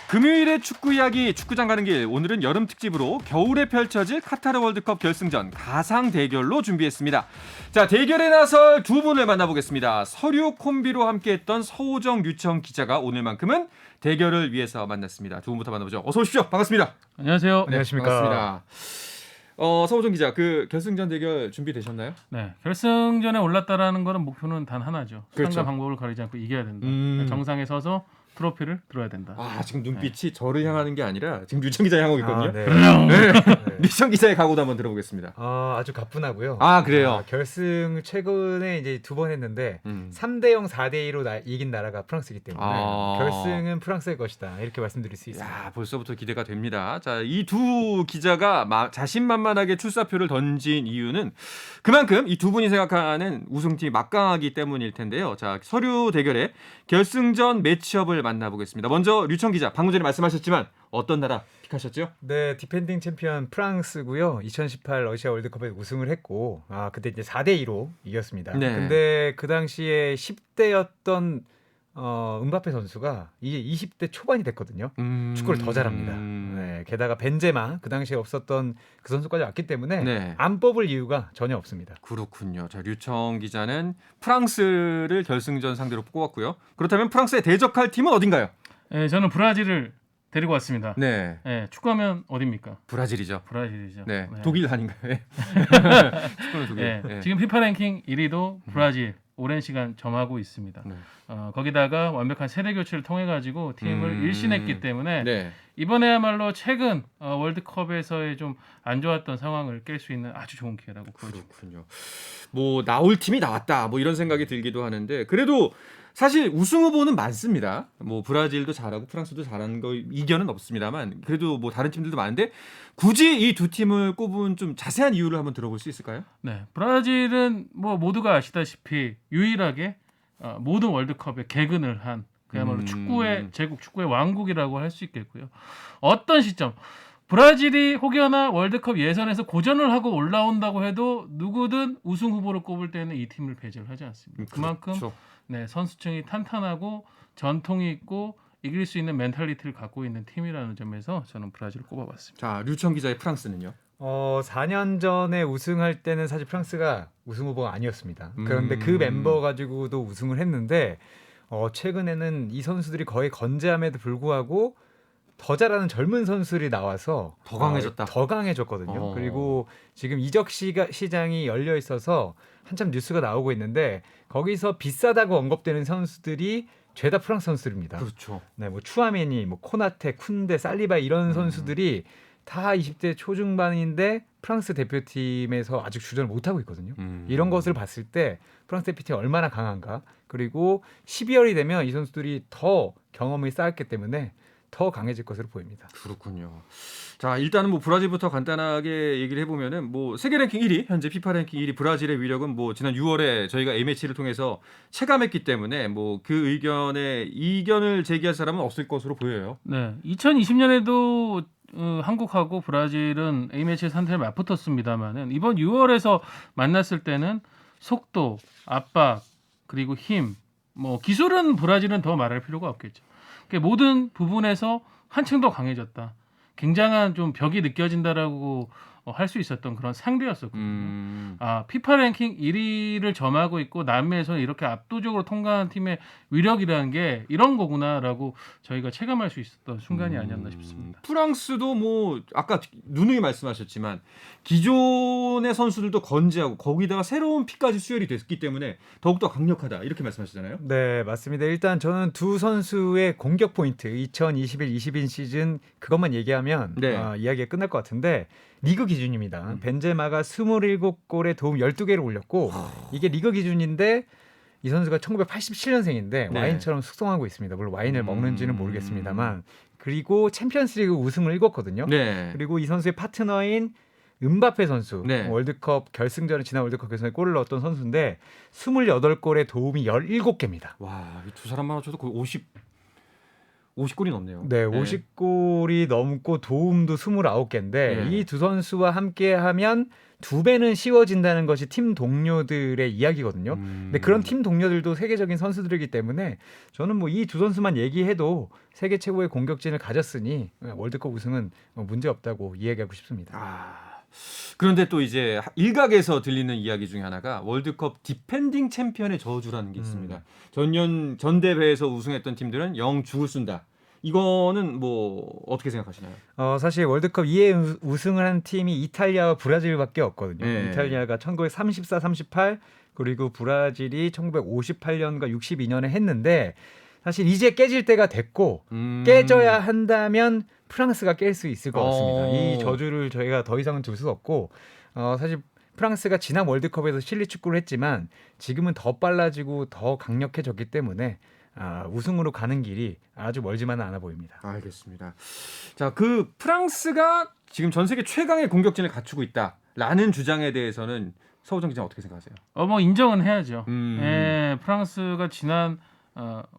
금요일에 축구 이야기 축구장 가는 길 오늘은 여름 특집으로 겨울에 펼쳐질 카타르 월드컵 결승전 가상 대결로 준비했습니다. 자, 대결에 나설 두 분을 만나보겠습니다. 서류 콤비로 함께했던 서호정, 류청 기자가 오늘만큼은 대결을 위해서 만났습니다. 두 분부터 만나보죠. 어서 오십시오. 반갑습니다. 안녕하세요. 안녕하십니까. 반갑습니다. 서호정 기자, 그 결승전 대결 준비되셨나요? 네, 결승전에 올랐다라는 거는 목표는 단 하나죠. 그렇죠. 수단과 방법을 가리지 않고 이겨야 된다. 정상에 서서 트로피를 들어야 된다. 아, 지금 눈빛이 저를 향하는 게 아니라 지금 류청 기자 향하고 있거든요. 네. 네. 네. 류청 기자의 각오도 한번 들어보겠습니다. 아주 가뿐하고요. 아, 그래요? 결승 최근에 이제 2번 했는데 3대0, 4대2로 이긴 나라가 프랑스이기 때문에 결승은 프랑스의 것이다. 이렇게 말씀드릴 수 있습니다. 야, 벌써부터 기대가 됩니다. 자, 이 두 기자가 자신만만하게 출사표를 던진 이유는 그만큼 이 두 분이 생각하는 우승팀이 막강하기 때문일 텐데요. 자, 서류 대결의 결승전 매치업을 만나보겠습니다. 먼저 류청 기자, 방금 전에 말씀하셨지만 어떤 나라 픽하셨죠? 네, 디펜딩 챔피언 프랑스고요. 2018 러시아 월드컵에 우승을 했고, 그때 이제 4대2로 이겼습니다. 네. 근데 그 당시에 10대였던 은바페 선수가 이제 20대 초반이 됐거든요. 축구를 더 잘합니다. 네, 게다가 벤제마 그 당시에 없었던 그 선수까지 왔기 때문에 네. 안 뽑을 이유가 전혀 없습니다. 그렇군요. 자, 류청 기자는 프랑스를 결승전 상대로 뽑았고요. 그렇다면 프랑스에 대적할 팀은 어딘가요? 네, 저는 브라질을 데리고 왔습니다. 네, 네, 축구하면 어디입니까? 브라질이죠. 브라질이죠. 네, 네. 독일 아닌가요? 네. 축구는 독일. 네, 네. 지금 피파 랭킹 1위도 브라질 오랜 시간 점하고 있습니다. 네. 거기다가 완벽한 세대 교체를 통해 가지고 팀을 일신했기 때문에 네. 이번에야말로 최근 월드컵에서의 좀 안 좋았던 상황을 깰 수 있는 아주 좋은 기회라고 보죠. 그렇군요. 뭐 나올 팀이 나왔다. 뭐 이런 생각이 들기도 하는데 그래도 사실 우승 후보는 많습니다. 뭐 브라질도 잘하고 프랑스도 잘하는 거 이견은 없습니다만 그래도 뭐 다른 팀들도 많은데 굳이 이 두 팀을 꼽은 좀 자세한 이유를 한번 들어볼 수 있을까요? 네, 브라질은 뭐 모두가 아시다시피 유일하게 모든 월드컵에 개근을 한 그야말로 축구의 제국, 축구의 왕국이라고 할 수 있겠고요. 어떤 시점 브라질이 혹여나 월드컵 예선에서 고전을 하고 올라온다고 해도 누구든 우승 후보를 꼽을 때는 이 팀을 배제를 하지 않습니다. 그만큼 그렇죠. 네, 선수층이 탄탄하고 전통이 있고 이길 수 있는 멘탈리티를 갖고 있는 팀이라는 점에서 저는 브라질을 꼽아봤습니다. 자, 류청 기자의 프랑스는요? 4년 전에 우승할 때는 사실 프랑스가 우승 후보가 아니었습니다. 그런데 그 멤버 가지고도 우승을 했는데 최근에는 이 선수들이 거의 건재함에도 불구하고 더 잘하는 젊은 선수들이 나와서 더 강해졌다. 더 강해졌거든요. 그리고 지금 이적 시장이 열려 있어서 한참 뉴스가 나오고 있는데 거기서 비싸다고 언급되는 선수들이 죄다 프랑스 선수들입니다. 그렇죠. 네, 뭐 추아메니, 뭐 코나테, 쿤데, 살리바 이런 선수들이 다 20대 초중반인데 프랑스 대표팀에서 아직 주전을 못 하고 있거든요. 이런 것을 봤을 때 프랑스 대표팀이 얼마나 강한가. 그리고 12월이 되면 이 선수들이 더 경험을 쌓았기 때문에 더 강해질 것으로 보입니다. 그렇군요. 자, 일단은 뭐 브라질부터 간단하게 얘기를 해보면은 뭐 세계 랭킹 1위, 현재 피파 랭킹 1위 브라질의 위력은 뭐 지난 6월에 저희가 A매치를 통해서 체감했기 때문에 뭐 그 의견에 이견을 제기할 사람은 없을 것으로 보여요. 네, 2020년에도 한국하고 브라질은 A매치 상태를 맞붙었습니다만은 이번 6월에서 만났을 때는 속도, 압박, 그리고 힘, 뭐 기술은 브라질은 더 말할 필요가 없겠죠. 그러니까 모든 부분에서 한층 더 강해졌다. 굉장한 좀 벽이 느껴진다라고 할 수 있었던 그런 상대였었거든요. 피파 랭킹 1위를 점하고 있고 남미에서는 이렇게 압도적으로 통과한 팀의 위력이라는 게 이런 거구나라고 저희가 체감할 수 있었던 순간이 아니었나 싶습니다. 프랑스도 뭐 아까 누누이 말씀하셨지만 기존의 선수들도 건재하고 거기다가 새로운 피까지 수혈이 됐기 때문에 더욱더 강력하다 이렇게 말씀하시잖아요. 네, 맞습니다. 일단 저는 두 선수의 공격 포인트 2021-22 시즌 그것만 얘기하면 네. 이야기가 끝날 것 같은데 리그 기준입니다. 벤제마가 27골에 도움 12개를 올렸고 이게 리그 기준인데 이 선수가 1987년생인데 네. 와인처럼 숙성하고 있습니다. 물론 와인을 먹는지는 모르겠습니다만 그리고 챔피언스리그 우승을 이뤘거든요. 네. 그리고 이 선수의 파트너인 은바페 선수 네. 월드컵 결승전에 지난 월드컵 결승에 골을 넣었던 선수인데 28골에 도움이 17개입니다. 와, 이 두 사람만 합쳐도 거의 50골이 넘네요. 네, 50골이 넘고 도움도 29개인데 네. 이 두 선수와 함께하면 두 배는 쉬워진다는 것이 팀 동료들의 이야기거든요. 근데 그런 팀 동료들도 세계적인 선수들이기 때문에 저는 뭐 이 두 선수만 얘기해도 세계 최고의 공격진을 가졌으니 월드컵 우승은 문제 없다고 이야기하고 싶습니다. 아, 그런데 또 이제 일각에서 들리는 이야기 중에 하나가 월드컵 디펜딩 챔피언의 저주라는 게 있습니다. 전 대회에서 우승했던 팀들은 영 죽을 쓴다. 이거는 뭐 어떻게 생각하시나요? 사실 월드컵 2회 우승을 한 팀이 이탈리아와 브라질밖에 없거든요. 네. 이탈리아가 1934, 38 그리고 브라질이 1958년과 62년에 했는데 사실 이제 깨질 때가 됐고 깨져야 한다면 프랑스가 깰 수 있을 것 같습니다. 이 저주를 저희가 더 이상은 둘 수 없고 사실 프랑스가 지난 월드컵에서 실리 축구를 했지만 지금은 더 빨라지고 더 강력해졌기 때문에 우승으로 가는 길이 아주 멀지만은 않아 보입니다. 알겠습니다. 자, 그 프랑스가 지금 전 세계 최강의 공격진을 갖추고 있다라는 주장에 대해서는 서우정 기자 어떻게 생각하세요? 뭐 인정은 해야죠. 예, 프랑스가 지난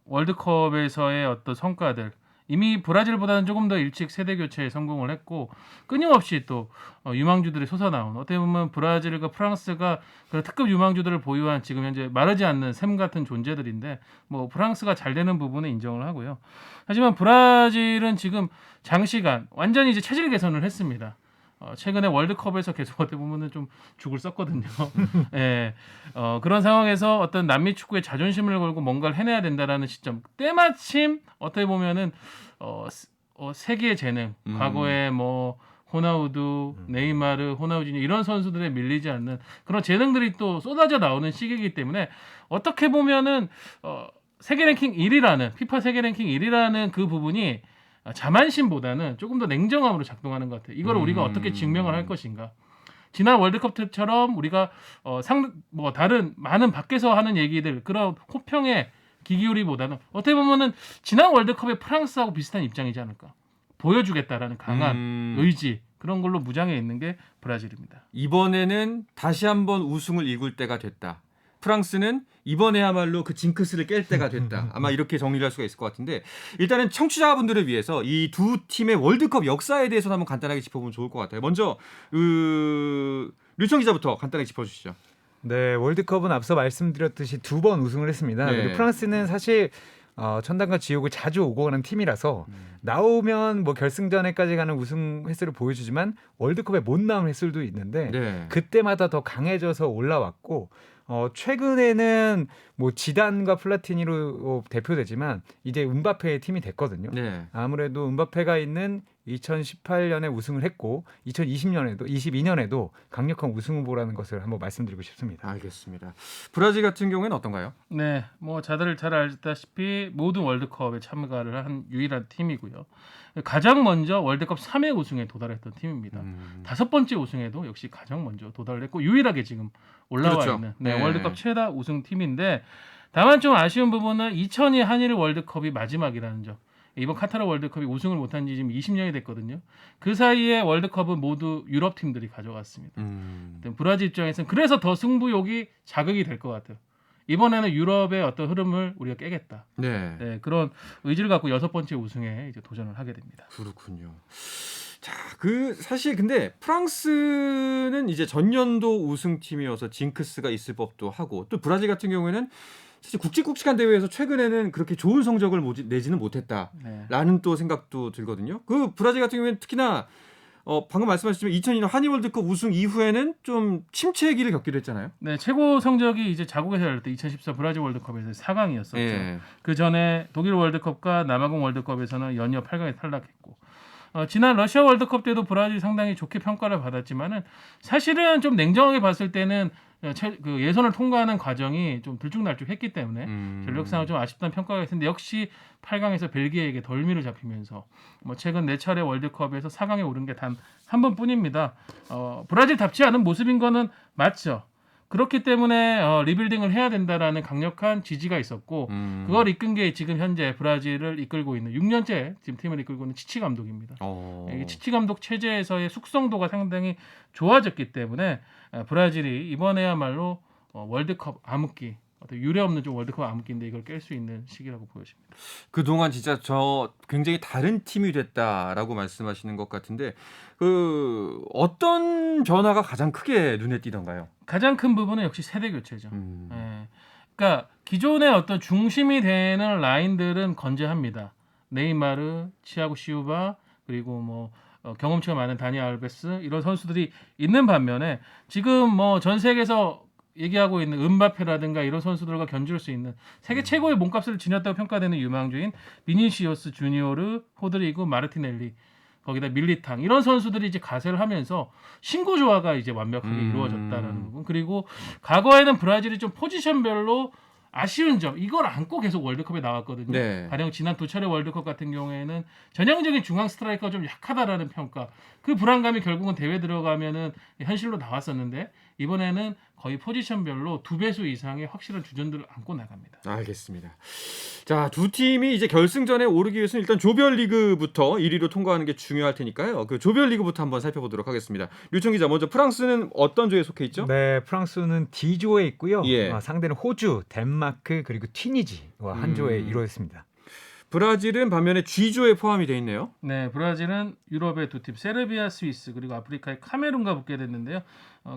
월드컵에서의 어떤 성과들 이미 브라질보다는 조금 더 일찍 세대 교체에 성공을 했고 끊임없이 또 유망주들이 솟아나온 어떻게 보면 브라질과 프랑스가 그 특급 유망주들을 보유한 지금 현재 마르지 않는 샘 같은 존재들인데 뭐 프랑스가 잘 되는 부분은 인정을 하고요. 하지만 브라질은 지금 장시간 완전히 이제 체질 개선을 했습니다. 최근에 월드컵에서 계속 어떻게 보면은 좀 죽을 썼거든요. 예, 그런 상황에서 어떤 남미 축구의 자존심을 걸고 뭔가를 해내야 된다라는 시점. 때마침 어떻게 보면은 세계의 재능, 과거에 뭐 호나우두, 네이마르, 호나우지니 이런 선수들에 밀리지 않는 그런 재능들이 또 쏟아져 나오는 시기이기 때문에 어떻게 보면은 세계 랭킹 1위라는 피파 세계 랭킹 1위라는 그 부분이 자만심보다는 조금 더 냉정함으로 작동하는 것 같아요. 이걸 우리가 어떻게 증명을 할 것인가. 지난 월드컵 때처럼 우리가 다른 많은 밖에서 하는 얘기들 그런 호평에 기기울이보다는 어떻게 보면은 지난 월드컵의 프랑스하고 비슷한 입장이지 않을까. 보여주겠다라는 강한 의지 그런 걸로 무장해 있는 게 브라질입니다. 이번에는 다시 한번 우승을 이룰 때가 됐다. 프랑스는 이번에야말로 그 징크스를 깰 때가 됐다. 아마 이렇게 정리를 할 수가 있을 것 같은데 일단은 청취자분들을 위해서 이 두 팀의 월드컵 역사에 대해서 한번 간단하게 짚어보면 좋을 것 같아요. 먼저 류청 기자부터 간단하게 짚어주시죠. 네, 월드컵은 앞서 말씀드렸듯이 2번 우승을 했습니다. 네. 그리고 프랑스는 사실 천당과 지옥을 자주 오고 가는 팀이라서 나오면 뭐 결승전에까지 가는 우승 횟수를 보여주지만 월드컵에 못 나온 횟수도 있는데 네. 그때마다 더 강해져서 올라왔고 최근에는 뭐 지단과 플라티니로 대표되지만 이제 음바페의 팀이 됐거든요. 네. 아무래도 음바페가 있는 2018년에 우승을 했고 22년에도 강력한 우승 후보라는 것을 한번 말씀드리고 싶습니다. 알겠습니다. 브라질 같은 경우에는 어떤가요? 네, 뭐 다들 잘 알다시피 모든 월드컵에 참가를 한 유일한 팀이고요. 가장 먼저 월드컵 3회 우승에 도달했던 팀입니다. 5번째 우승에도 역시 가장 먼저 도달을 했고 유일하게 지금 올라와 그렇죠. 있는 네. 월드컵 최다 우승 팀인데 다만 좀 아쉬운 부분은 2002 한일 월드컵이 마지막이라는 점. 이번 카타르 월드컵이 우승을 못한 지 지금 20년이 됐거든요. 그 사이에 월드컵은 모두 유럽 팀들이 가져갔습니다. 브라질 입장에서는 그래서 더 승부욕이 자극이 될 것 같아요. 이번에는 유럽의 어떤 흐름을 우리가 깨겠다. 네. 네, 그런 의지를 갖고 6번째 우승에 이제 도전을 하게 됩니다. 그렇군요. 자, 사실 근데 프랑스는 이제 전년도 우승팀이어서 징크스가 있을 법도 하고 또 브라질 같은 경우에는 사실 굵직굵직한 대회에서 최근에는 그렇게 좋은 성적을 내지는 못했다라는 네. 또 생각도 들거든요. 그 브라질 같은 경우에는 특히나 방금 말씀하셨지만 2002년 한일 월드컵 우승 이후에는 좀 침체의 길을 겪기도 했잖아요. 네, 최고 성적이 이제 자국에서 열릴 때 2014 브라질 월드컵에서 4강이었었죠. 예. 그 전에 독일 월드컵과 남아공 월드컵에서는 연이어 8강에 탈락했고 지난 러시아 월드컵 때도 브라질 상당히 좋게 평가를 받았지만은 사실은 좀 냉정하게 봤을 때는 그 예선을 통과하는 과정이 좀 들쭉날쭉했기 때문에 전력상으로 좀 아쉽다는 평가가 있었는데 역시 8강에서 벨기에에게 덜미를 잡히면서 뭐 최근 4차례 월드컵에서 4강에 오른 게 단 한 번뿐입니다. 브라질답지 않은 모습인 거는 맞죠. 그렇기 때문에 리빌딩을 해야 된다라는 강력한 지지가 있었고 그걸 이끈 게 지금 현재 브라질을 이끌고 있는 6년째 지금 팀을 이끌고 있는 치치 감독입니다. 이 치치 감독 체제에서의 숙성도가 상당히 좋아졌기 때문에 브라질이 이번에야말로 월드컵 암흑기 어떤 유례 없는 좀 월드컵 암흑기인데 이걸 깰 수 있는 시기라고 보여집니다. 그동안 진짜 저 굉장히 다른 팀이 됐다라고 말씀하시는 것 같은데 그 어떤 변화가 가장 크게 눈에 띄던가요? 가장 큰 부분은 역시 세대 교체죠. 예. 그러니까 기존의 어떤 중심이 되는 라인들은 건재합니다. 네이마르, 치아고 시우바 그리고 뭐 경험치가 많은 다니 알베스 이런 선수들이 있는 반면에 지금 뭐 전 세계에서 얘기하고 있는 은바페라든가 이런 선수들과 견줄 수 있는 세계 최고의 몸값을 지녔다고 평가되는 유망주인 비니시우스 주니오르, 호드리고, 마르티넬리 거기다 밀리탕 이런 선수들이 이제 가세를 하면서 신구 조화가 이제 완벽하게 이루어졌다라는 부분. 그리고 과거에는 브라질이 좀 포지션별로 아쉬운 점 이걸 안고 계속 월드컵에 나왔거든요. 네. 가령 지난 두 차례 월드컵 같은 경우에는 전형적인 중앙 스트라이커가 좀 약하다라는 평가. 그 불안감이 결국은 대회 들어가면은 현실로 나왔었는데 이번에는 거의 포지션별로 2배수 이상의 확실한 주전들을 안고 나갑니다. 알겠습니다. 자, 두 팀이 이제 결승전에 오르기 위해서는 일단 조별리그부터 1위로 통과하는 게 중요할 테니까요. 그 조별리그부터 한번 살펴보도록 하겠습니다. 류청 기자, 먼저 프랑스는 어떤 조에 속해 있죠? 네, 프랑스는 D조에 있고요. 예. 상대는 호주, 덴마크 그리고 튀니지와 한 조에 이루어졌습니다. 브라질은 반면에 G조에 포함이 돼 있네요. 네, 브라질은 유럽의 두 팀, 세르비아, 스위스 그리고 아프리카의 카메룬과 붙게 됐는데요.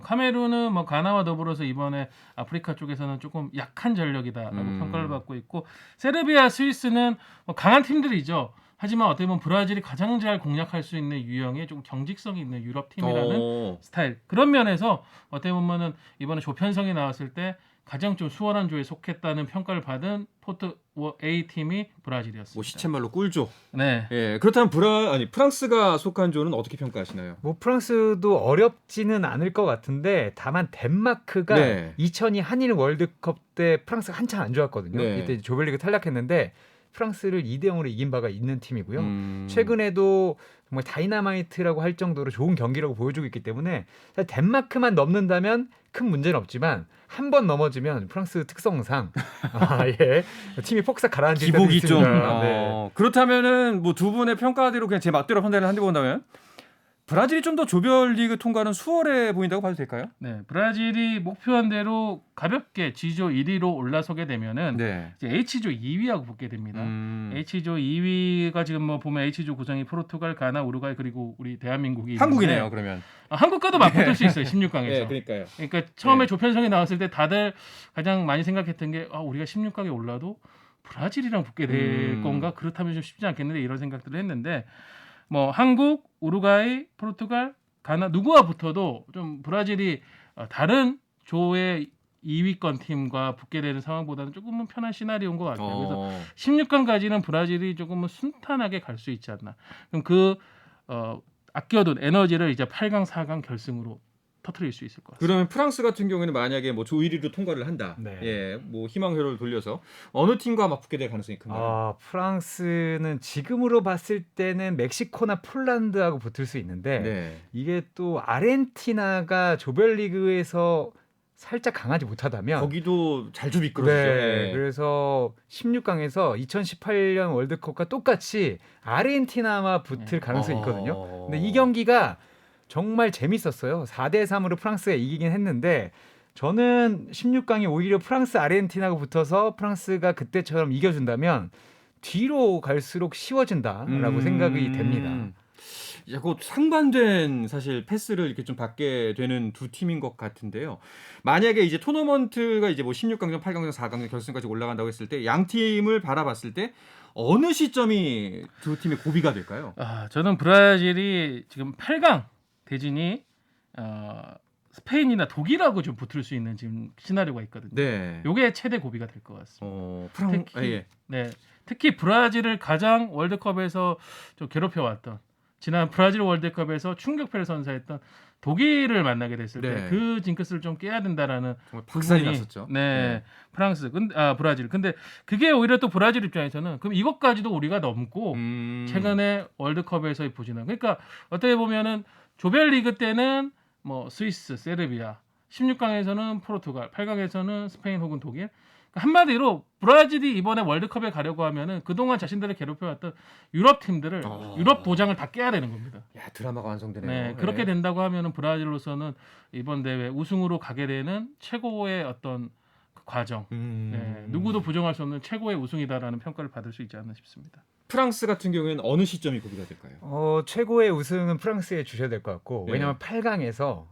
카메룬은 뭐 가나와 더불어서 이번에 아프리카 쪽에서는 조금 약한 전력이다라고 평가를 받고 있고, 세르비아, 스위스는 뭐 강한 팀들이죠. 하지만 어떻게 보면 브라질이 가장 잘 공략할 수 있는 유형의 좀 경직성이 있는 유럽 팀이라는 스타일. 그런 면에서 어떻게 보면은 이번에 조편성이 나왔을 때 가장 좀 수월한 조에 속했다는 평가를 받은 포트 A 팀이 브라질이었습니다. 뭐 시쳇말로 꿀조. 네. 예, 그렇다면 프랑스가 속한 조는 어떻게 평가하시나요? 뭐 프랑스도 어렵지는 않을 것 같은데 다만 덴마크가 네. 2002 한일 월드컵 때 프랑스가 한참 안 좋았거든요. 네. 이때 조별리그 탈락했는데 프랑스를 2대0으로 이긴 바가 있는 팀이고요. 최근에도 정말 다이나마이트라고 할 정도로 좋은 경기라고 보여주고 있기 때문에 사실 덴마크만 넘는다면 큰 문제는 없지만 한 번 넘어지면 프랑스 특성상 팀이 폭삭 가라앉을 때도 기복이 좀. 있습니다. 네. 그렇다면은 뭐 두 분의 평가대로 그냥 제 막대로 판단을 한데 본다면 브라질이 좀 더 조별리그 통과는 수월해 보인다고 봐도 될까요? 네, 브라질이 목표한 대로 가볍게 G조 1위로 올라서게 되면은 네. 이제 H조 2위하고 붙게 됩니다. H조 2위가 지금 뭐 보면 H조 구성이 포르투갈, 가나, 우루과이 그리고 우리 대한민국이 한국이네요, 있는데, 그러면. 한국과도 맞붙을 수 있어요. 16강에서. 네, 그러니까요. 그러니까 처음에 네. 조편성이 나왔을 때 다들 가장 많이 생각했던 게 우리가 16강에 올라도 브라질이랑 붙게 될 건가? 그렇다면 좀 쉽지 않겠는데 이런 생각들을 했는데 뭐 한국, 우루과이, 포르투갈, 가나 누구와 붙어도 좀 브라질이 다른 조의 2위권 팀과 붙게 되는 상황보다는 조금은 편한 시나리오인 것 같아요. 그래서 16강까지는 브라질이 조금은 순탄하게 갈 수 있지 않나. 그럼 그 아껴둔 에너지를 이제 8강, 4강 결승으로 터트릴 수 있을 것 같습니다. 그러면 프랑스 같은 경우에는 만약에 뭐 조 1위로 통과를 한다. 네. 예, 뭐 희망회로를 돌려서 어느 팀과 맞붙게 될 가능성이 큰가요? 프랑스는 지금으로 봤을 때는 멕시코나 폴란드하고 붙을 수 있는데 네. 이게 또 아르헨티나가 조별리그에서 살짝 강하지 못하다면 거기도 잘 좀 이끌어주죠. 네, 예. 그래서 16강에서 2018년 월드컵과 똑같이 아르헨티나와 붙을 가능성이 있거든요. 근데 이 경기가 정말 재밌었어요. 4대3으로 프랑스가 이기긴 했는데 저는 16강이 오히려 프랑스 아르헨티나가 붙어서 프랑스가 그때처럼 이겨준다면 뒤로 갈수록 쉬워진다라고 생각이 됩니다. 곧 상반된 사실 패스를 이렇게 좀 받게 되는 두 팀인 것 같은데요. 만약에 이제 토너먼트가 이제 뭐 16강전, 8강전, 4강전 결승까지 올라간다고 했을 때 양 팀을 바라봤을 때 어느 시점이 두 팀의 고비가 될까요? 저는 브라질이 지금 8강 대진이 스페인이나 독일하고 좀 붙을 수 있는 지금 시나리오가 있거든요. 네. 요게 최대 고비가 될 것 같습니다. 특히 특히 브라질을 가장 월드컵에서 좀 괴롭혀왔던 지난 브라질 월드컵에서 충격패를 선사했던 독일을 만나게 됐을 네. 때 그 징크스를 좀 깨야 된다라는 정말 박살이 부분이, 났었죠. 네, 프랑스, 브라질. 근데 그게 오히려 또 브라질 입장에서는 그럼 이것까지도 우리가 넘고 최근에 월드컵에서의 부진함. 그러니까 어떻게 보면은 조별리그 때는 뭐 스위스, 세르비아, 16강에서는 포르투갈, 8강에서는 스페인 혹은 독일. 그러니까 한마디로 브라질이 이번에 월드컵에 가려고 하면은 그동안 자신들을 괴롭혀왔던 유럽 팀들을 유럽 도장을 다 깨야 되는 겁니다. 야, 드라마가 완성되네요. 네, 그렇게 된다고 하면은 브라질로서는 이번 대회 우승으로 가게 되는 최고의 어떤 과정. 누구도 부정할 수 없는 최고의 우승이다라는 평가를 받을 수 있지 않나 싶습니다. 프랑스 같은 경우에는 어느 시점이 고비가 될까요? 최고의 우승은 프랑스에 주셔야 될 것 같고 네. 왜냐하면 8강에서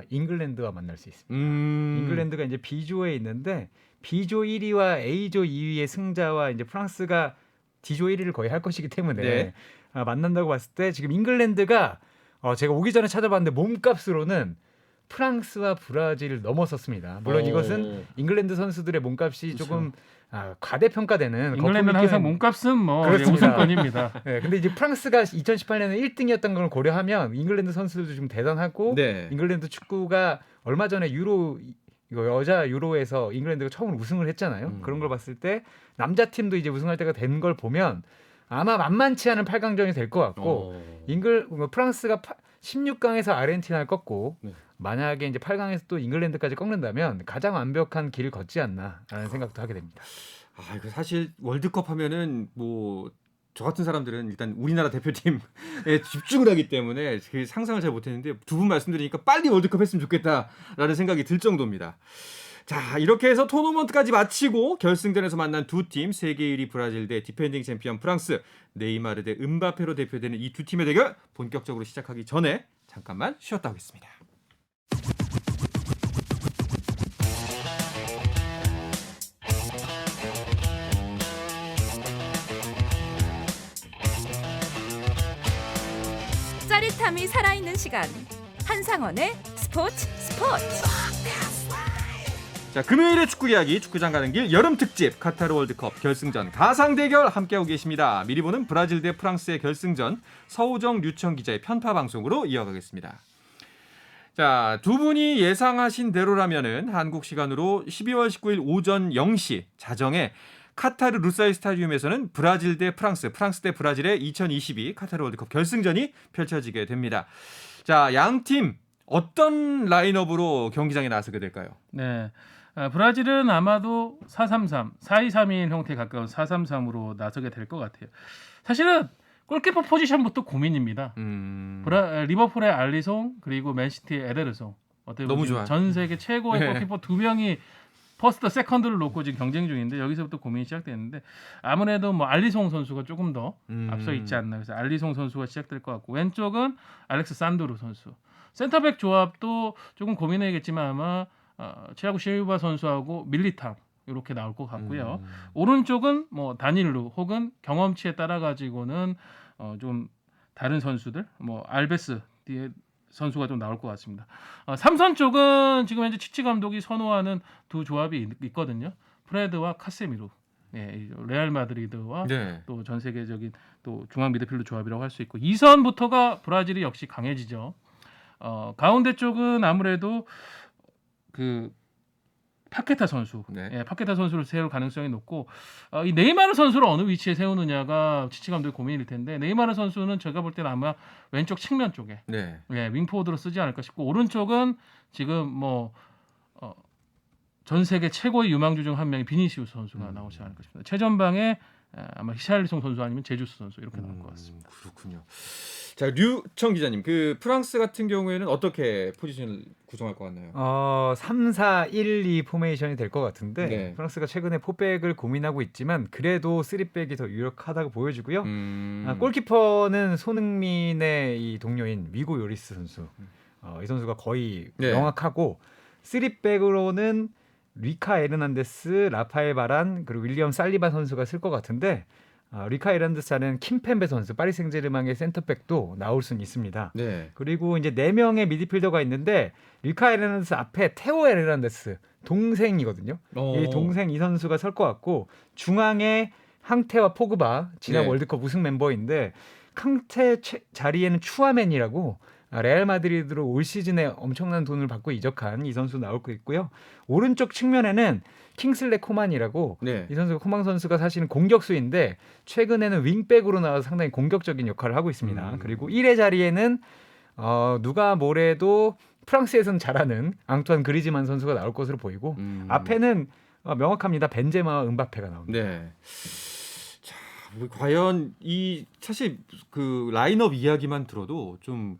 잉글랜드와 만날 수 있습니다. 잉글랜드가 이제 B조에 있는데 B조 1위와 A조 2위의 승자와 이제 프랑스가 D조 1위를 거의 할 것이기 때문에 네. 만난다고 봤을 때 지금 잉글랜드가 제가 오기 전에 찾아봤는데 몸값으로는 프랑스와 브라질을 넘어섰습니다. 물론 이것은 잉글랜드 선수들의 몸값이 그렇죠. 조금 과대평가되는 잉글랜드는 항상 몸값은 뭐 그렇습니다. 우승권입니다. 네, 근데 이제 프랑스가 2018년에 1등이었던 걸 고려하면 잉글랜드 선수들도 좀 대단하고 네. 잉글랜드 축구가 얼마 전에 이거 여자 유로에서 잉글랜드가 처음으로 우승을 했잖아요. 그런 걸 봤을 때 남자 팀도 이제 우승할 때가 된 걸 보면 아마 만만치 않은 8강전이 될 것 같고 프랑스가 16강에서 아르헨티나를 꺾고 네. 만약에 이제 8강에서 또 잉글랜드까지 꺾는다면 가장 완벽한 길을 걷지 않나라는 생각도 하게 됩니다. 이거 사실 월드컵 하면은 뭐 저 같은 사람들은 일단 우리나라 대표팀에 집중을 하기 때문에 그 상상을 잘 못했는데 두 분 말씀드리니까 빨리 월드컵 했으면 좋겠다라는 생각이 들 정도입니다. 자, 이렇게 해서 토너먼트까지 마치고 결승전에서 만난 두 팀, 세계 1위 브라질 대 디펜딩 챔피언 프랑스, 네이마르 대 음바페로 대표되는 이 두 팀의 대결 본격적으로 시작하기 전에 잠깐만 쉬었다 오겠습니다. 짜릿함이 살아있는 시간 한상원의 스포츠. 자, 금요일의 축구 이야기 축구장 가는 길 여름 특집 카타르 월드컵 결승전 가상 대결 함께하고 계십니다. 미리 보는 브라질 대 프랑스의 결승전 서우정 류청 기자의 편파 방송으로 이어가겠습니다. 자, 두 분이 예상하신 대로라면은 한국 시간으로 12월 19일 오전 0시 자정에 카타르 루사일 스타디움에서는 브라질 대 프랑스 대 브라질의 2022 카타르 월드컵 결승전이 펼쳐지게 됩니다. 자, 양 팀 어떤 라인업으로 경기장에 나서게 될까요? 네. 브라질은 아마도 4-3-3, 4-2-3-1 형태에 가까운 4-3-3으로 나서게 될 것 같아요. 사실은 골키퍼 포지션부터 고민입니다. 리버풀의 알리송 그리고 맨시티의 에데르송. 너무 좋아요. 전 세계 최고의 네. 골키퍼 두 명이 퍼스트, 세컨드를 놓고 지금 경쟁 중인데 여기서부터 고민이 시작되는데 아무래도 뭐 알리송 선수가 조금 더 앞서 있지 않나. 그래서 알리송 선수가 시작될 것 같고 왼쪽은 알렉스 산드로 선수. 센터백 조합도 조금 고민해야겠지만 아마 치아고 실바 선수하고 밀리탕 이렇게 나올 것 같고요. 오른쪽은 뭐 다닐루 혹은 경험치에 따라 가지고는 좀 다른 선수들 뭐 알베스 뒤에 선수가 좀 나올 것 같습니다. 삼선 쪽은 지금 현재 치치 감독이 선호하는 두 조합이 있거든요. 프레드와 카세미로. 예, 레알 마드리드와 네. 또 전 세계적인 또 중앙 미드필더 조합이라고 할 수 있고 2선부터가 브라질이 역시 강해지죠. 가운데 쪽은 아무래도 그 파케타 선수, 네. 예, 파케타 선수를 세울 가능성이 높고 이 네이마르 선수를 어느 위치에 세우느냐가 치치 감독의 고민일 텐데 네이마르 선수는 제가 볼 때는 아마 왼쪽 측면 쪽에 네. 예, 윙포워드로 쓰지 않을까 싶고 오른쪽은 지금 뭐 전 세계 최고의 유망주 중 한 명이 비니시우스 선수가 나오지 않을까 싶습니다. 최전방에 아마 히샬리송 선수 아니면 제주스 선수 이렇게 나올 것 같습니다. 그렇군요. 자, 류청 기자님, 그 프랑스 같은 경우에는 어떻게 포지션을 구성할 것 같나요? 3-4-1-2 포메이션이 될 것 같은데 네. 프랑스가 최근에 포백을 고민하고 있지만 그래도 3백이 더 유력하다고 보여지고요. 골키퍼는 손흥민의 이 동료인 위고 요리스 선수. 이 선수가 거의 네. 명확하고 3백으로는 리카 에르난데스, 라파엘 바란 그리고 윌리엄 살리바 선수가 쓸 것 같은데 리카 에르난데스는 킴펜베 선수 파리 생제르맹의 센터백도 나올 수는 있습니다. 네. 그리고 이제 4명의 미드필더가 있는데 리카 에르난데스 앞에 테오 에르난데스 동생이거든요. 이 동생 이 선수가 설 것 같고 중앙에 항테와 포그바 지난 네. 월드컵 우승 멤버인데 캉테 자리에는 추아멘이라고 레알 마드리드로 올 시즌에 엄청난 돈을 받고 이적한 이 선수 나올 거 있고요. 오른쪽 측면에는 킹슬레 코만이라고 네. 이 선수가 코만 선수가 사실은 공격수인데 최근에는 윙백으로 나와서 상당히 공격적인 역할을 하고 있습니다. 그리고 1회 자리에는 누가 뭐래도 프랑스에서는 잘하는 앙투안 그리즈만 선수가 나올 것으로 보이고 앞에는 명확합니다. 벤제마와 음바페가 나옵니다. 네. 자, 뭐 과연 이 사실 그 라인업 이야기만 들어도 좀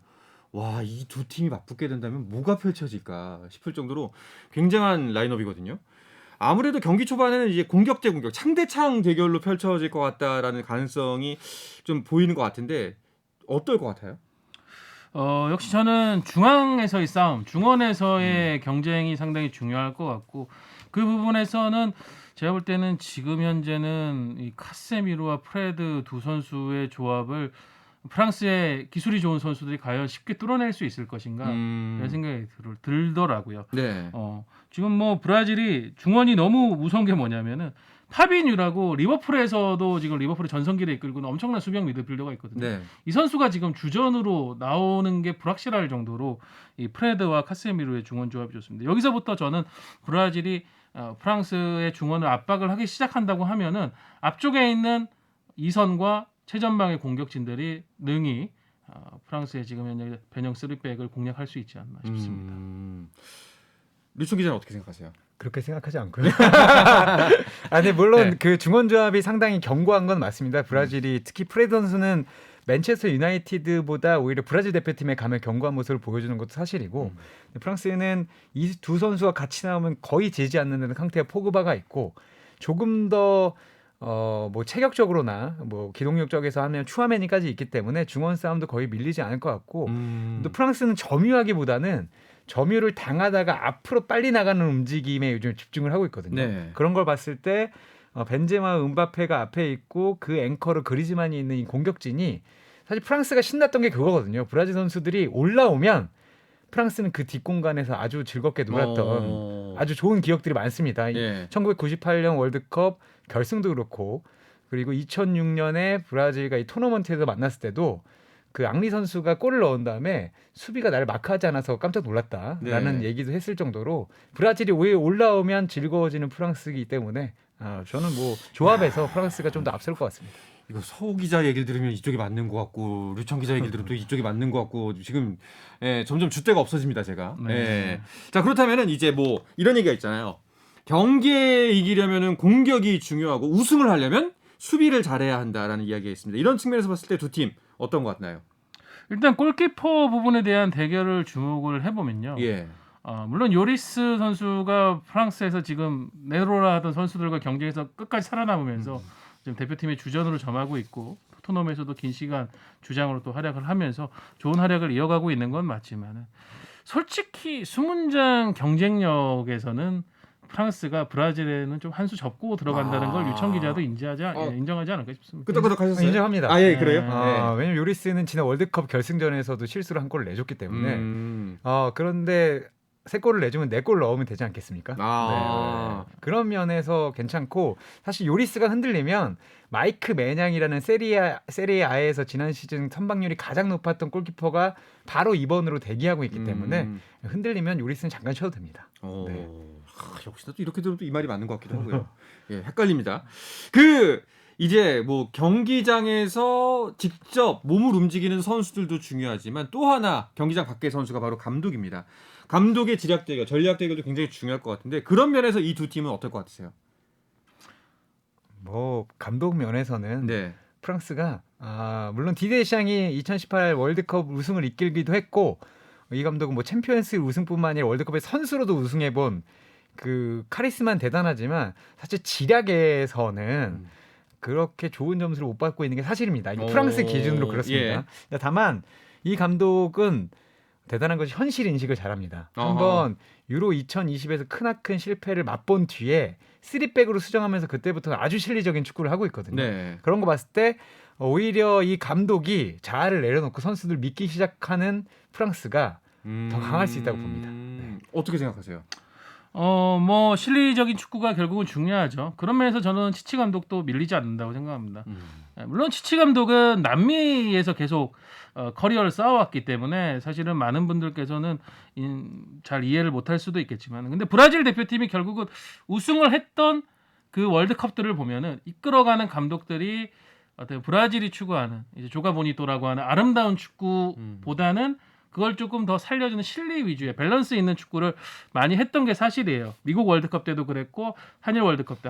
와, 이 두 팀이 맞붙게 된다면 뭐가 펼쳐질까 싶을 정도로 굉장한 라인업이거든요. 아무래도 경기 초반에는 이제 공격 대 공격, 창대창 대결로 펼쳐질 것 같다라는 가능성이 좀 보이는 것 같은데 어떨 것 같아요? 역시 저는 중앙에서의 싸움, 중원에서의 경쟁이 상당히 중요할 것 같고 그 부분에서는 제가 볼 때는 지금 현재는 이 카세미로와 프레드 두 선수의 조합을 프랑스의 기술이 좋은 선수들이 과연 쉽게 뚫어낼 수 있을 것인가 이런 생각이 들더라고요. 네. 지금 뭐 브라질이 중원이 너무 무서운 게 뭐냐면은 파비뉴라고 리버풀에서도 지금 리버풀의 전성기를 이끌고 있는 엄청난 수비형 미드필더가 있거든요. 네. 이 선수가 지금 주전으로 나오는 게 불확실할 정도로 이 프레드와 카세미로의 중원 조합이 좋습니다. 여기서부터 저는 브라질이 프랑스의 중원을 압박을 하기 시작한다고 하면은 앞쪽에 있는 이선과 최전방의 공격진들이 능히 프랑스의 지금 현재 변형 3백을 공략할 수 있지 않나 싶습니다. 류청 기자는 어떻게 생각하세요? 그렇게 생각하지 않고요. 근데 물론 네. 그 중원 조합이 상당히 견고한 건 맞습니다. 브라질이 특히 프레드 선수는 맨체스터 유나이티드보다 오히려 브라질 대표팀에 가면 견고한 모습을 보여주는 것도 사실이고 프랑스는 이 두 선수가 같이 나오면 거의 지지 않는 상태의 포그바가 있고 조금 더 뭐 체격적으로나 뭐 기동력 쪽에서 하면 추아메니까지 있기 때문에 중원 싸움도 거의 밀리지 않을 것 같고 또 프랑스는 점유하기보다는 점유를 당하다가 앞으로 빨리 나가는 움직임에 요즘 집중을 하고 있거든요. 네. 그런 걸 봤을 때 벤제마, 음바페가 앞에 있고 그 앵커로 그리즈만이 있는 이 공격진이 사실 프랑스가 신났던 게 그거거든요. 브라질 선수들이 올라오면 프랑스는 그 뒷공간에서 아주 즐겁게 놀았던 아주 좋은 기억들이 많습니다. 예. 1998년 월드컵 결승도 그렇고 그리고 2006년에 브라질과 이 토너먼트에서 만났을 때도 그 앙리 선수가 골을 넣은 다음에 수비가 나를 마크하지 않아서 깜짝 놀랐다라는 네. 얘기도 했을 정도로 브라질이 왜 올라오면 즐거워지는 프랑스이기 때문에 저는 뭐 조합에서 프랑스가 좀 더 앞설 것 같습니다. 이거 서우 기자 얘기를 들으면 이쪽이 맞는 것 같고 류청 기자 얘기를 들으면 또 이쪽이 맞는 것 같고 지금 점점 줏대가 없어집니다 제가. 네. 예. 자 그렇다면은 이제 뭐 이런 얘기가 있잖아요. 경기에 이기려면은 공격이 중요하고 우승을 하려면 수비를 잘해야 한다라는 이야기가 있습니다. 이런 측면에서 봤을 때 두 팀 어떤 것 같나요? 일단 골키퍼 부분에 대한 대결을 주목을 해보면요. 예. 물론 요리스 선수가 프랑스에서 지금 네로라 하던 선수들과 경쟁에서 끝까지 살아남으면서 지금 대표팀의 주전으로 점하고 있고 토트넘에서도 긴 시간 주장으로 또 활약을 하면서 좋은 활약을 이어가고 있는 건 맞지만 솔직히 수문장 경쟁력에서는 프랑스가 브라질에는 좀 한 수 접고 들어간다는 걸 유청 기자도 인정하지 않을까 싶습니다. 끄덕끄덕 하셨어요? 인정합니다. 아 예 그래요? 왜냐면 요리스는 지난 월드컵 결승전에서도 실수로 한 골을 내줬기 때문에 그런데 3골을 내주면 4골 넣으면 되지 않겠습니까? 네. 그런 면에서 괜찮고 사실 요리스가 흔들리면 마이크 매냥이라는 세리아에서 지난 시즌 선방률이 가장 높았던 골키퍼가 바로 2번으로 대기하고 있기 때문에 흔들리면 요리스는 잠깐 쉬어도 됩니다. 네. 역시나 또 이렇게 들으면 또 이 말이 맞는 것 같기도 하고요. 예, 헷갈립니다. 이제 뭐 경기장에서 직접 몸을 움직이는 선수들도 중요하지만 또 하나 경기장 밖의 선수가 바로 감독입니다. 감독의 지략 대결, 전략 대결도 굉장히 중요할 것 같은데 그런 면에서 이 두 팀은 어떨 것 같으세요? 뭐 감독 면에서는 네. 프랑스가 물론 디데샹이 2018 월드컵 우승을 이끌기도 했고 이 감독은 뭐 챔피언스 우승뿐만 아니라 월드컵의 선수로도 우승해본 그 카리스마는 대단하지만 사실 지략에서는 그렇게 좋은 점수를 못 받고 있는 게 사실입니다. 프랑스 기준으로 그렇습니다. 예. 다만 이 감독은 대단한 것이 현실 인식을 잘합니다. 한번 유로 2020에서 크나큰 실패를 맛본 뒤에 3백으로 수정하면서 그때부터 아주 실리적인 축구를 하고 있거든요. 네. 그런 거 봤을 때 오히려 이 감독이 자아를 내려놓고 선수들 믿기 시작하는 프랑스가 더 강할 수 있다고 봅니다. 네. 어떻게 생각하세요? 뭐 실리적인 축구가 결국은 중요하죠. 그런 면에서 저는 치치 감독도 밀리지 않는다고 생각합니다. 물론 치치 감독은 남미에서 계속 커리어를 쌓아왔기 때문에 사실은 많은 분들께서는 잘 이해를 못할 수도 있겠지만 근데 브라질 대표팀이 결국은 우승을 했던 그 월드컵들을 보면은 이끌어가는 감독들이 어떤 브라질이 추구하는 이제 조가 보니토라고 하는 아름다운 축구보다는 그걸 조금 더 살려주는 실리 위주의 밸런스 있는 축구를 많이 했던 게 사실이에요. 미국 월드컵 때도 그랬고 한일 월드컵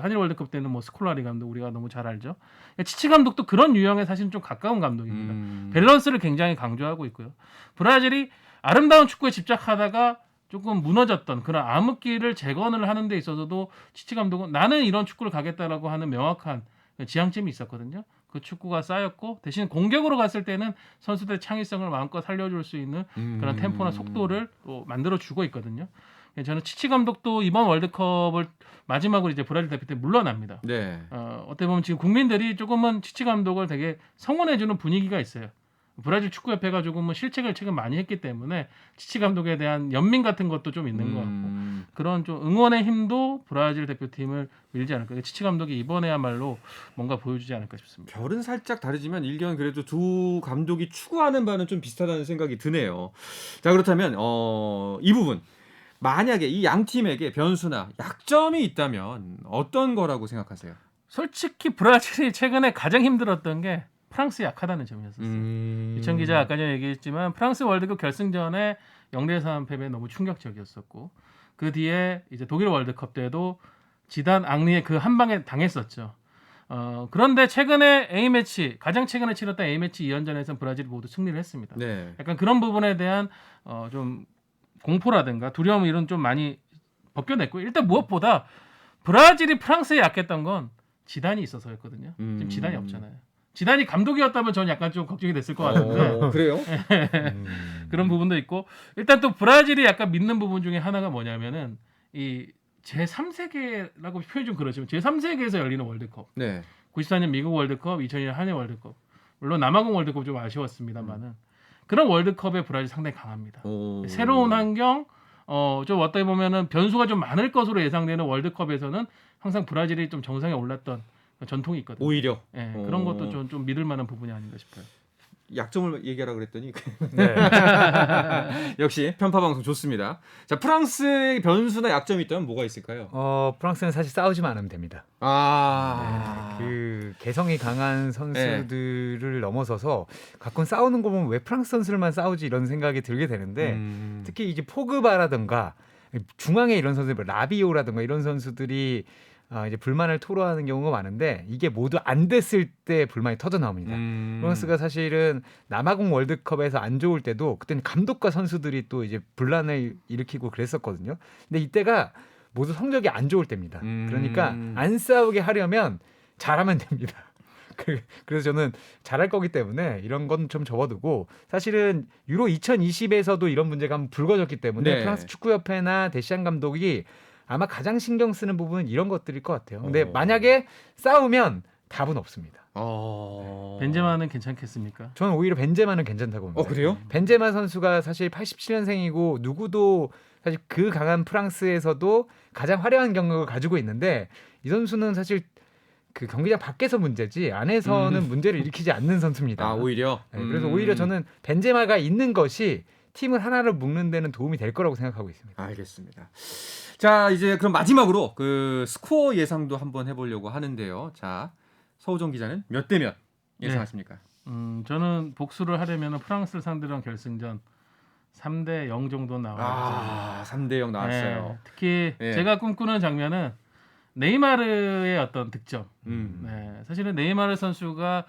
때는 뭐 스콜라리 감독 우리가 너무 잘 알죠. 치치 감독도 그런 유형에 사실 좀 가까운 감독입니다. 밸런스를 굉장히 강조하고 있고요. 브라질이 아름다운 축구에 집착하다가 조금 무너졌던 그런 암흑기를 재건을 하는 데 있어서도 치치 감독은 나는 이런 축구를 가겠다라고 하는 명확한 지향점이 있었거든요. 그 축구가 쌓였고 대신 공격으로 갔을 때는 선수들의 창의성을 마음껏 살려줄 수 있는 그런 템포나 속도를 또 만들어주고 있거든요. 저는 치치 감독도 이번 월드컵을 마지막으로 이제 브라질 대표팀 물러납니다. 네. 어떻게 보면 지금 국민들이 조금은 치치 감독을 되게 성원해주는 분위기가 있어요. 브라질 축구협회가 조금은 실책을 최근 많이 했기 때문에 치치 감독에 대한 연민 같은 것도 좀 있는 것 같고 그런 좀 응원의 힘도 브라질 대표팀을 밀지 않을까. 치치 감독이 이번에야말로 뭔가 보여주지 않을까 싶습니다. 결은 살짝 다르지만 일견 그래도 두 감독이 추구하는 바는 좀 비슷하다는 생각이 드네요. 자, 그렇다면 이 부분 만약에 이 양 팀에게 변수나 약점이 있다면 어떤 거라고 생각하세요? 솔직히 브라질이 최근에 가장 힘들었던 게 프랑스 약하다는 점이었었어요. 이천 기자 아까 전에 얘기했지만 프랑스 월드컵 결승전에 0대3 패배 너무 충격적이었었고 그 뒤에 이제 독일 월드컵 때도 지단 앙리의 그 한 방에 당했었죠. 그런데 최근에 A매치 가장 최근에 치렀던 A매치 2연전에서는 브라질이 모두 승리를 했습니다. 네. 약간 그런 부분에 대한 좀 공포라든가 두려움 이런 좀 많이 벗겨냈고 일단 무엇보다 브라질이 프랑스에 약했던 건 지단이 있어서였거든요. 지금 지단이 없잖아요. 지단이 감독이었다면 저는 약간 좀 걱정이 됐을 것 같은데 그래요? 그런 부분도 있고 일단 또 브라질이 약간 믿는 부분 중에 하나가 뭐냐면은 이 제3세계라고 표현이 좀 그렇지만 제3세계에서 열리는 월드컵 네. 94년 미국 월드컵 2002년 한일 월드컵 물론 남아공 월드컵 좀 아쉬웠습니다만은 그런 월드컵에 브라질 상당히 강합니다. 새로운 환경 좀 어떻게 보면은 변수가 좀 많을 것으로 예상되는 월드컵에서는 항상 브라질이 좀 정상에 올랐던 전통이 있거든요. 오히려 예, 그런 것도 좀 믿을 만한 부분이 아닌가 싶어요. 약점을 얘기하라 그랬더니 네. 역시 편파 방송 좋습니다. 자, 프랑스의 변수나 약점이 있다면 뭐가 있을까요? 프랑스는 사실 싸우지만 않으면 됩니다. 그 개성이 강한 선수들을 넘어서서 가끔 싸우는 거 보면 왜 프랑스 선수들만 싸우지 이런 생각이 들게 되는데 특히 이제 포그바라든가 중앙에 이런 선수들 라비오라든가 이런 선수들이 이제 불만을 토로하는 경우가 많은데 이게 모두 안 됐을 때 불만이 터져 나옵니다. 프랑스가 사실은 남아공 월드컵에서 안 좋을 때도 그때는 감독과 선수들이 또 이제 분란을 일으키고 그랬었거든요. 근데 이때가 모두 성적이 안 좋을 때입니다. 그러니까 안 싸우게 하려면 잘하면 됩니다. 그래서 저는 잘할 거기 때문에 이런 건 좀 접어두고 사실은 유로 2020에서도 이런 문제가 한번 불거졌기 때문에 네. 프랑스 축구협회나 데시안 감독이 아마 가장 신경 쓰는 부분은 이런 것들일 것 같아요. 근데 만약에 싸우면 답은 없습니다. 벤제마는 괜찮겠습니까? 저는 오히려 벤제마는 괜찮다고 봅니다. 그래요? 벤제마 선수가 사실 87년생이고 누구도 사실 그 강한 프랑스에서도 가장 화려한 경력을 가지고 있는데 이 선수는 사실 그 경기장 밖에서 문제지 안에서는 문제를 일으키지 않는 선수입니다. 오히려. 네, 그래서 오히려 저는 벤제마가 있는 것이 팀을 하나로 묶는 데는 도움이 될 거라고 생각하고 있습니다. 알겠습니다. 자, 이제 그럼 마지막으로 그 스코어 예상도 한번 해보려고 하는데요. 자, 서우정 기자는 몇 대 몇 예상하십니까? 저는 복수를 하려면 프랑스를 상대로 한 결승전 3대 0 정도 나와요. 3대 0 나왔어요. 네, 특히 예. 제가 꿈꾸는 장면은 네이마르의 어떤 득점. 네, 사실은 네이마르 선수가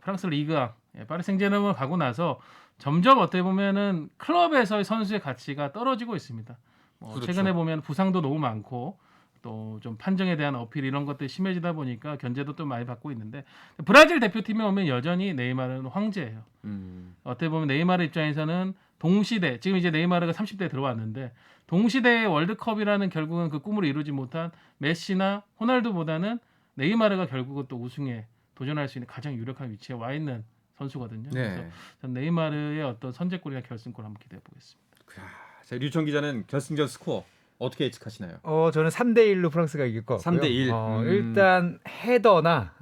프랑스 리그아 파리 생제르맹을 가고 나서 점점 어떻게 보면은 클럽에서의 선수의 가치가 떨어지고 있습니다. 그렇죠. 최근에 보면 부상도 너무 많고 또 좀 판정에 대한 어필 이런 것들이 심해지다 보니까 견제도 좀 많이 받고 있는데 브라질 대표팀에 오면 여전히 네이마르는 황제예요. 어떻게 보면 네이마르 입장에서는 동시대 지금 이제 네이마르가 30대에 들어왔는데 동시대의 월드컵이라는 결국은 그 꿈을 이루지 못한 메시나 호날두보다는 네이마르가 결국은 또 우승에 도전할 수 있는 가장 유력한 위치에 와 있는 선수거든요. 그래서 네. 전 네이마르의 어떤 선제골이나 결승골 한번 기대해 보겠습니다. 자, 류청 기자는 결승전 스코어 어떻게 예측하시나요? 저는 3대 1로 프랑스가 이길 것 같고요. 3대 1. 일단 헤더나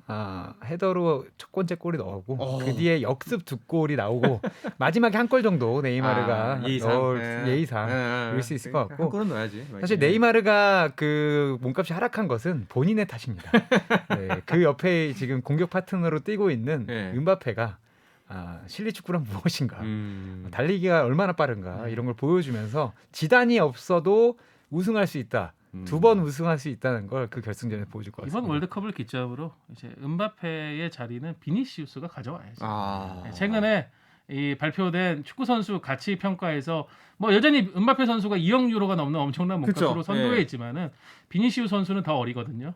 헤더로 첫 번째 골이 나오고 그 뒤에 역습 두 골이 나오고 마지막에 한 골 정도 네이마르가 예의상 넣을 수 있을 것 같고 한 골은 넣어야지. 사실 네이마르가 그 몸값이 하락한 것은 본인의 탓입니다. 네, 그 옆에 지금 공격 파트너로 뛰고 있는 음바페가 실리 축구란 무엇인가, 달리기가 얼마나 빠른가 이런 걸 보여주면서 지단이 없어도 우승할 수 있다. 2번 우승할 수 있다는 걸 그 결승전에 보여줄 것 같습니다. 이번 월드컵을 기점으로 이제 음바페의 자리는 비니시우스가 가져와야죠. 최근에 이 발표된 축구 선수 가치 평가에서 뭐 여전히 음바페 선수가 2억 유로가 넘는 엄청난 몸값으로 그쵸. 선도해 예. 있지만은 비니시우 선수는 더 어리거든요.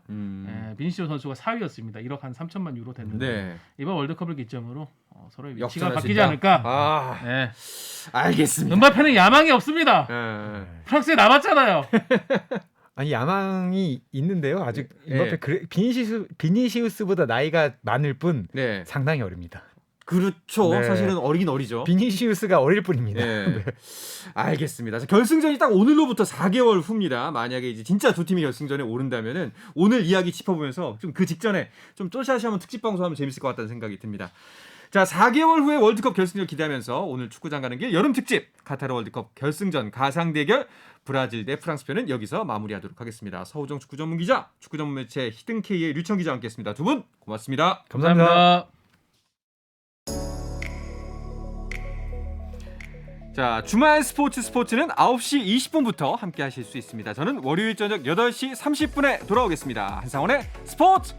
비니시우 선수가 4위였습니다. 1억 한 3천만 유로 됐는데 네. 이번 월드컵을 기점으로 서로의 위치가 역전할 수 바뀌지 있다? 않을까. 아, 네. 알겠습니다. 음바페는 야망이 없습니다. 예. 프랑스에 남았잖아요. 아니 야망이 있는데요. 아직 예. 임바페 비니시우스보다 나이가 많을 뿐 네. 상당히 어립니다. 그렇죠. 네. 사실은 어리긴 어리죠. 비니시우스가 어릴 뿐입니다. 네. 알겠습니다. 자, 결승전이 딱 오늘로부터 4개월 후입니다. 만약에 이제 진짜 두 팀이 결승전에 오른다면은 오늘 이야기 짚어보면서 좀 그 직전에 좀 또샤시 한번 특집 방송하면 재밌을 것 같다는 생각이 듭니다. 자, 4개월 후에 월드컵 결승전 기대하면서 오늘 축구장 가는 길 여름 특집 카타르 월드컵 결승전 가상 대결 브라질 대 프랑스 편은 여기서 마무리하도록 하겠습니다. 서우정 축구 전문 기자, 축구 전문 매체 히든K의 류청 기자와 함께했습니다. 두 분 고맙습니다. 감사합니다. 자, 주말 스포츠는 9시 20분부터 함께 하실 수 있습니다. 저는 월요일 저녁 8시 30분에 돌아오겠습니다. 한상원의 스포츠!